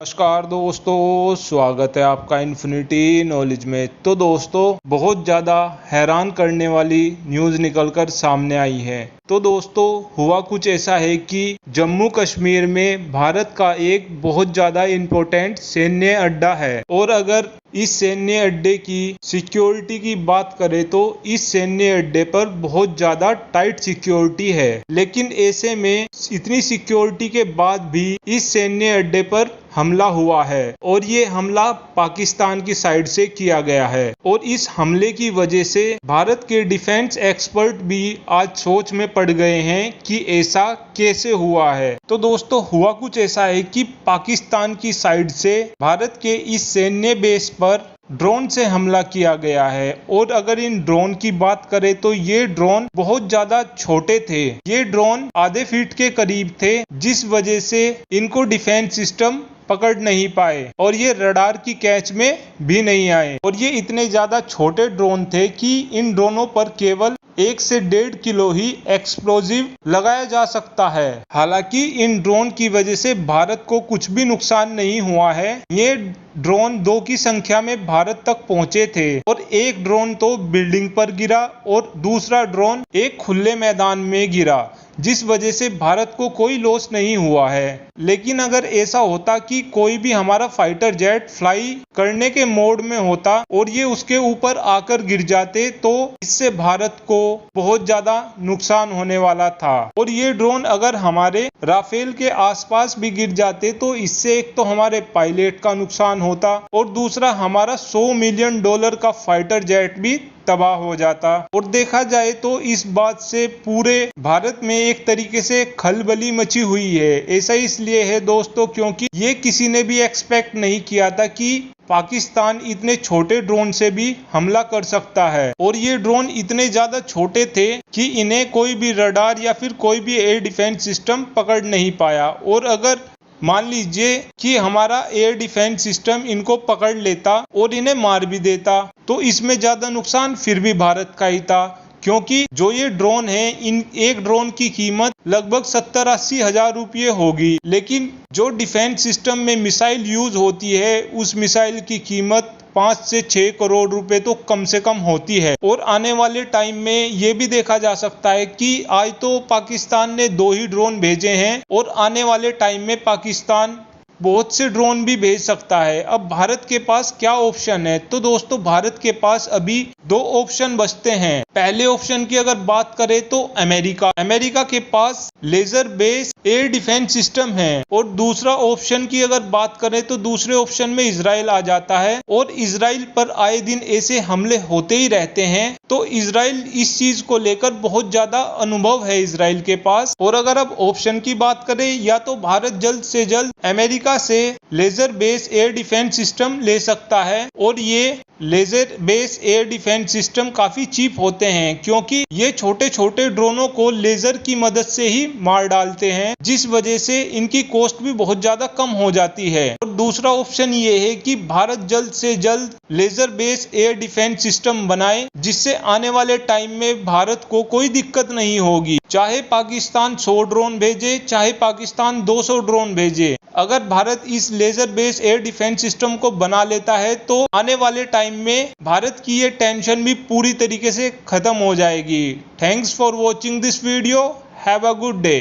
नमस्कार दोस्तों, स्वागत है आपका इन्फिनिटी नॉलेज में। तो दोस्तों, बहुत ज़्यादा हैरान करने वाली न्यूज़ निकलकर सामने आई है। तो दोस्तों, हुआ कुछ ऐसा है कि जम्मू कश्मीर में भारत का एक बहुत ज़्यादा इम्पोर्टेंट सैन्य अड्डा है, और अगर इस सैन्य अड्डे की सिक्योरिटी की बात करें तो इस सैन्य अड्डे पर बहुत ज़्यादा टाइट सिक्योरिटी है। लेकिन ऐसे में इतनी सिक्योरिटी के बाद भी इस सैन्य अड्डे पर हमला हुआ है, और ये हमला पाकिस्तान की साइड से किया गया है। और इस हमले की वजह से भारत के डिफेंस एक्सपर्ट भी आज सोच में पड़ गए हैं कि ऐसा कैसे हुआ है। तो दोस्तों, हुआ कुछ ऐसा है कि पाकिस्तान की साइड से भारत के इस सैन्य बेस पर ड्रोन से हमला किया गया है। और अगर इन ड्रोन की बात करें तो ये ड्रोन बहुत ज्यादा छोटे थे। ये ड्रोन आधे फीट के करीब थे, जिस वजह से इनको डिफेंस सिस्टम पकड़ नहीं पाए, और ये रडार की कैच में भी नहीं आए। और ये इतने ज्यादा छोटे ड्रोन थे कि इन ड्रोनों पर केवल 1 से 1.5 किलो ही एक्सप्लोजिव लगाया जा सकता है। हालांकि इन ड्रोन की वजह से भारत को कुछ भी नुकसान नहीं हुआ है। ये ड्रोन 2 की संख्या में भारत तक पहुंचे थे, और एक ड्रोन तो बिल्डिंग पर गिरा और दूसरा ड्रोन एक खुले मैदान में गिरा, जिस वजह से भारत को कोई लॉस नहीं हुआ है। लेकिन अगर ऐसा होता कि कोई भी हमारा फाइटर जेट फ्लाई करने के मोड में होता और ये उसके ऊपर आकर गिर जाते, तो इससे भारत को बहुत ज्यादा नुकसान होने वाला था। और ये ड्रोन अगर हमारे राफेल के आसपास भी गिर जाते तो इससे एक तो हमारे पायलट का नुकसान होता, और दूसरा हमारा $100 मिलियन का फाइटर जेट भी तबाह हो जाता। और देखा जाए तो इस बात से पूरे भारत में एक तरीके से खलबली मची हुई है। ऐसा इसलिए है दोस्तों, क्योंकि ये किसी ने भी एक्सपेक्ट नहीं किया था कि पाकिस्तान इतने छोटे ड्रोन से भी हमला कर सकता है। और ये ड्रोन इतने ज्यादा छोटे थे कि इन्हें कोई भी रडार या फिर कोई भी एयर डिफेंस सिस्टम पकड़ नहीं पाया। और अगर मान लीजिए कि हमारा एयर डिफेंस सिस्टम इनको पकड़ लेता और इन्हें मार भी देता, तो इसमें ज्यादा नुकसान फिर भी भारत का ही था। क्योंकि जो ये ड्रोन है, इन एक ड्रोन की कीमत लगभग 70-80 हजार रुपये होगी। लेकिन जो डिफेंस सिस्टम में मिसाइल यूज होती है, उस मिसाइल की कीमत 5 से 6 करोड़ रुपए तो कम से कम होती है। और आने वाले टाइम में ये भी देखा जा सकता है कि आज तो पाकिस्तान ने 2 ही ड्रोन भेजे हैं, और आने वाले टाइम में पाकिस्तान बहुत से ड्रोन भी भेज सकता है। अब भारत के पास क्या ऑप्शन है? तो दोस्तों, भारत के पास अभी 2 ऑप्शन बचते हैं। पहले ऑप्शन की अगर बात करें तो अमेरिका के पास laser base air defence system है। और दूसरा ऑप्शन की अगर बात करें तो दूसरे ऑप्शन में इजराइल आ जाता है। और इजराइल पर आए दिन ऐसे हमले होते ही रहते हैं, तो इजराइल इस चीज को लेकर बहुत ज्यादा अनुभव है इजराइल के पास। और अगर अब ऑप्शन की बात करें, या तो भारत जल्द से जल्द अमेरिका से laser base air defence system ले सकता है, और ये laser base air defence system काफी चीप होते हैं, क्योंकि ये छोटे छोटे ड्रोनों को लेजर की मदद से ही मार डालते हैं, जिस वजह से इनकी कॉस्ट भी बहुत ज्यादा कम हो जाती है। और दूसरा ऑप्शन ये है कि भारत जल्द से जल्द laser base air defence system बनाए, जिससे आने वाले टाइम में भारत को कोई दिक्कत नहीं होगी। चाहे पाकिस्तान 100 ड्रोन भेजे, चाहे पाकिस्तान 200 ड्रोन भेजे, अगर भारत इस laser base air defence system को बना लेता है तो आने वाले टाइम में भारत की ये टेंशन भी पूरी तरीके से खत्म हो जाएगी। Thanks for watching this video. Have a good day.